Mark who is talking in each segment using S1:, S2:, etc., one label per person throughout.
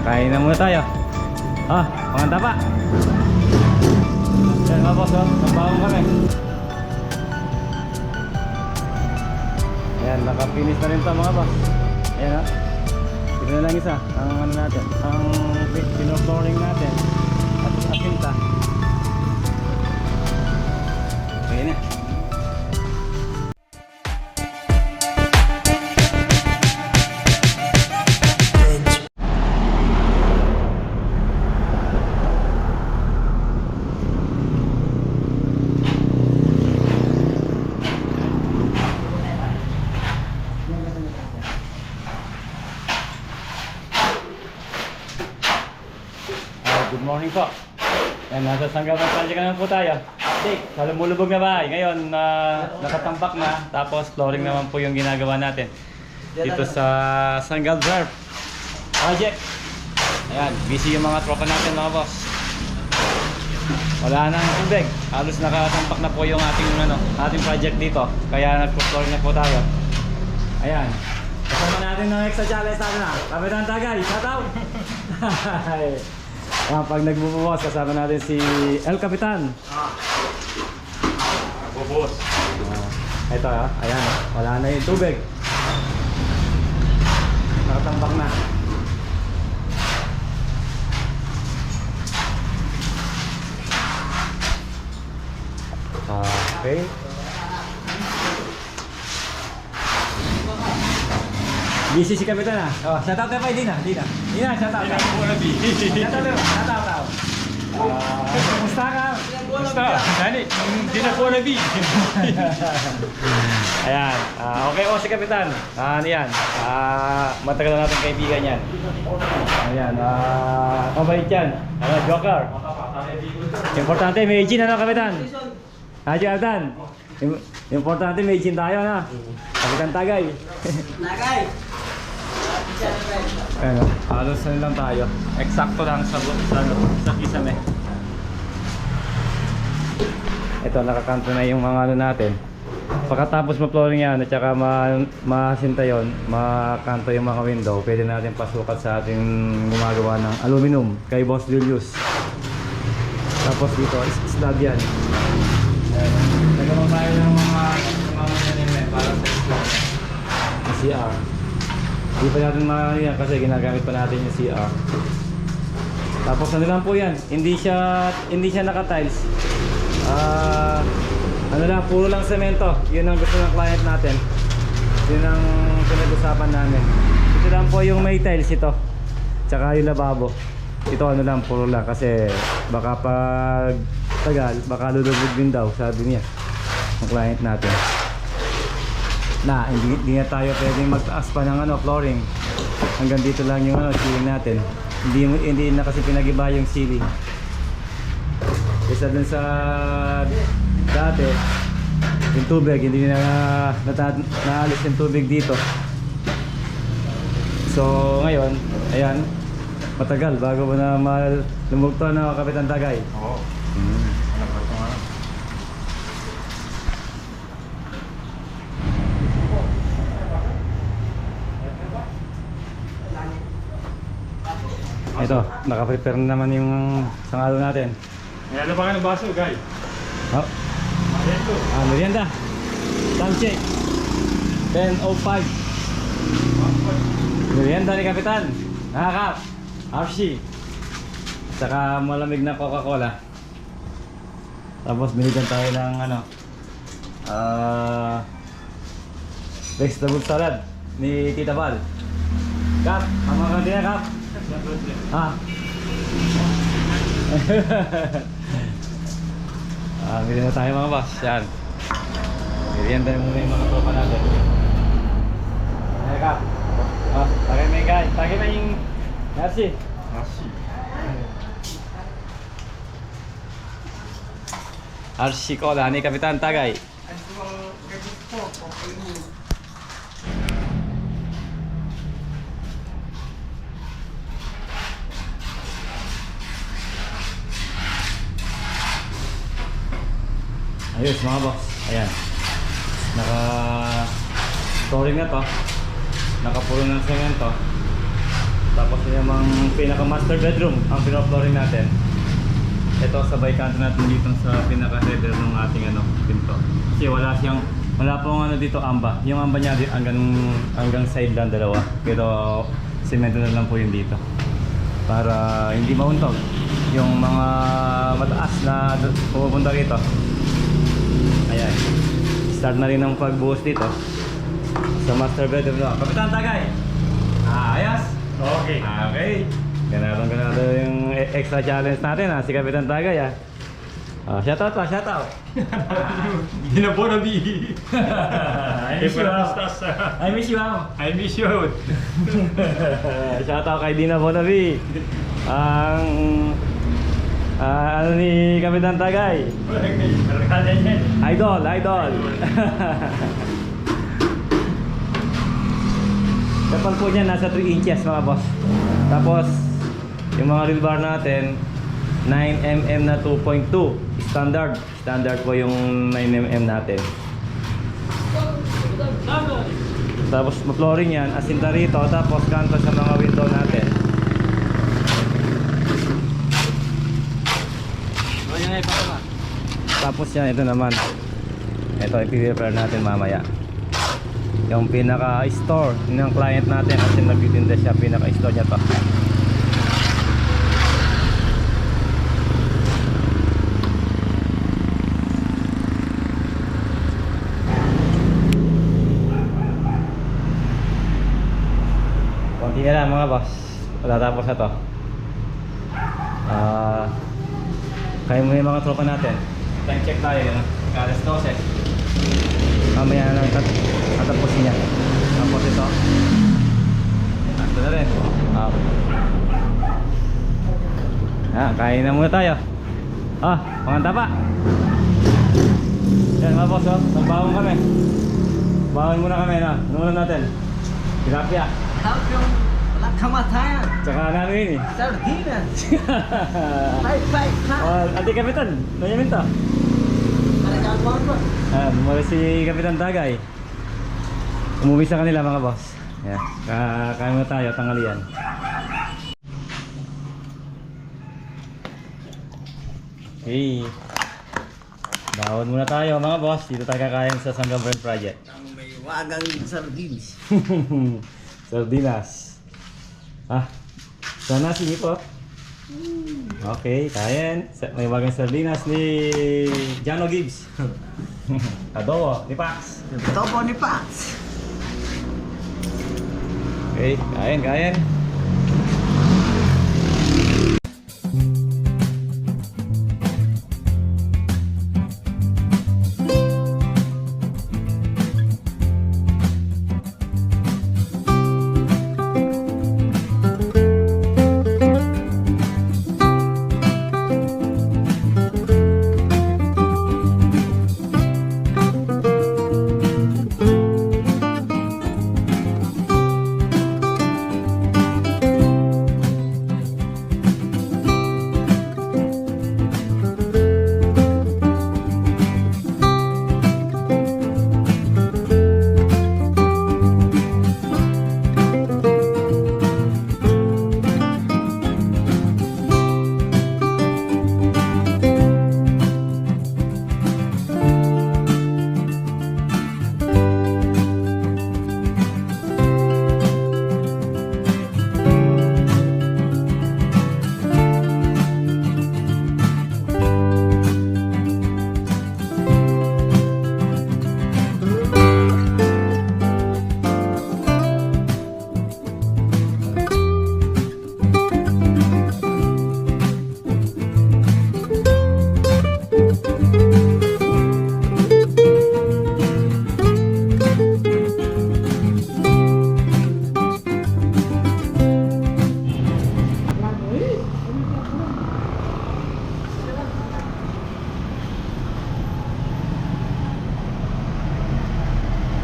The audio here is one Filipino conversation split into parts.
S1: Kain na muna tayo. Panganta pa. Yan mga boss, nagbaong kami. Ayan, naka-finish na rin ito mga boss. Ayan ito na lang isa, ang ano natin, ang pinoflooring natin at asinta. Okay na. Good morning po. Yan, nasa Sanggal ng project naman po tayo. Jake, sa lumulubog na bahay. Ngayon, nakatambak na. Tapos flooring naman po yung ginagawa natin. Dito sa Sanggal Surf project. Ayan, busy yung mga tropa natin mga boss. Wala nang tubig. Halos nakatambak na po yung ating project dito. Kaya nagpo-flooring na po tayo. Ayan. Kasama natin ng extra challenge natin na. Kapitan Tagay, shout out! Pag nagbubuwas, kasama natin si El Capitan.
S2: Bubuwas.
S1: Ito ayan wala na yung tubig. Nakatambak na. Okay. Busy si Kapitan shout out na pa Dina, shout out. Shout out. Kumusta ka?
S2: Basta, Dani, hindi na po nabi.
S1: Ayan, okay po si Kapitan. Ano yan? Matagal na natin kaibigan yan. Ayan, mabait yan. Joker. Importante, may gin Kapitan? Kapitan? Importante, may gin tayo Kapitan Tagay.
S3: Tagay!
S1: Halos lang tayo. Eksakto lang sa kisame. Ito, nakakanto na yung mga natin. Pagkatapos ma-flooring yan at saka masinta yun, makanto yung mga window, pwede natin pasukat sa ating gumagawa ng aluminum kay Boss Julius. Tapos dito, slab yan. Nagawa tayo ng mga anime para sa slab. CR. Hindi pa natin yan kasi ginagamit pa natin yung CR. Tapos ano lang po yan, hindi siya naka-tiles. Puro lang semento. Yun ang gusto ng client natin. Yun ang pinag-usapan namin. Ito lang po yung may tiles ito. Tsaka yung lababo. Ito puro lang kasi baka pag tagal, baka lulubog din daw, sabi niya ng client natin. Hindi na tayo pwedeng magtaas pa ng flooring. Hanggang dito lang yung ceiling natin. Hindi na kasi pinagiba yung ceiling. Isa dun sa dati, yung tubig, hindi na naalis yung tubig dito. So ngayon, ayan, matagal bago mo na lumugto Kapitan Tagay.
S2: Oo.
S1: Ito, naka-prepare na naman yung sangalo natin.
S2: May ano ba ka ng baso, guy?
S1: Ito. Merienda. Time check. 10:05. Merienda ni Kapitan. Nakakap. Archie. Saka malamig na Coca-Cola. Tapos binigyan tayo ng vegetable salad ni Tita Val. Kap, tama ka din Kap. Bili na tayo mga boss. Yan. Merienda muna yung mga tropa natin. Ayan Kap. Tagay may guys. Tagay may yung Merci. Archie Cola ni Kapitan Tagay. Ayos mga boss. Ayan. Naka-storing na to. Nakapulo ng semento. Tapos yung mga pinaka-master bedroom ang pinaka-flooring natin. Ito sabay kanto natin dito sa pinaka-header ng ating pinto. Kasi wala pong dito amba. Yung amba niya hanggang side lang dalawa. Pero semento na lang po yung dito. Para hindi mauntog yung mga mataas na pupunta rito. Ayan. Start na rin ang pagbuhos dito sa master bedroom na. Kapitan Tagay! Ayos!
S2: Okay.
S1: Okay. Ganado yung extra challenge natin si Kapitan Tagay shoutout pa, shoutout!
S2: Hindi na po na B.
S1: I miss you, I miss you,
S2: I miss you.
S1: shoutout kay Dina Bonavi. Ang ni Kapitan Tagay. Idol. Kapal po niya nasa 3 inches mga boss. Tapos yung mga real bar natin 9mm na 2.2 standard po yung 9mm natin. Tapos ma-flooring yan, asinta rito, tapos kanto sa mga window natin. Tapos yan, ito naman. Ito i-prepare natin mamaya. Yung pinaka-store ng client natin kasi nagtitinda siya, pinaka-store niya to. Konti na lang mga boss, patatapos na to. Kaya mo yung mga tropa natin. Time check tayo yun, alas 12. Mamaya na lang tatapusin niya. Tapos ito ito na rin. Kain na muna tayo. Panganta pa. Yan mga boss, nagbawon kami. Bawon muna kami na. Ano muna natin? Tilapia.
S3: Walang kamatayan.
S1: Tsaka ano yun
S3: Sardinas. Bye.
S1: Ate Kapitan, nanyamin to.
S3: Talagang mo ba?
S1: Bumalik si Kapitan Tagay. Umuwi sa kanila mga boss. Yeah. Kain muna tayo, tanghalian. Okay. Bawon muna tayo mga boss. Dito tayo kakain sa Sangam Brand Project.
S3: Ang may wagang sardines.
S1: Sardinas. Sana sini po. Okay, kain. May wagang sardinas ni Jano Gibbs. Adobo ni Pax.
S3: Topo ni Pax.
S1: Okay, kain.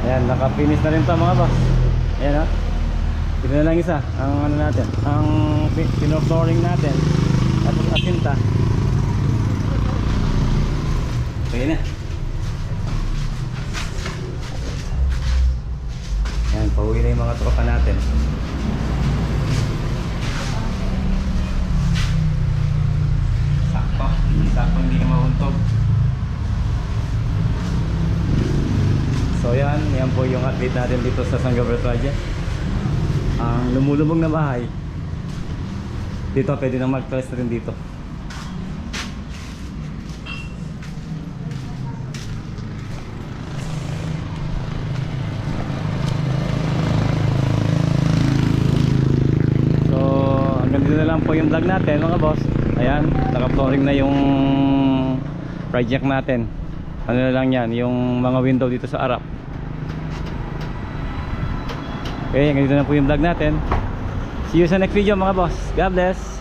S1: Ayan, naka-finish na rin to mga boss. Ayan ito na lang isa, ang ano natin, ang pino-flooring natin. Tapos asinta. Okay na. Ayan, pauwi na yung mga tropa natin. saktong hindi ka mahuntog. So yan po yung update natin dito sa San Gabriel Project. Ang lumulubog na bahay dito, pwede na mag-test rin dito. So hanggang dito na lang po yung vlog natin mga boss. Ayan, naka-flooring na yung project natin. Ano na lang yan, yung mga window dito sa harap. Okay, hanggang dito na po yung vlog natin. See you sa next video mga boss. God bless.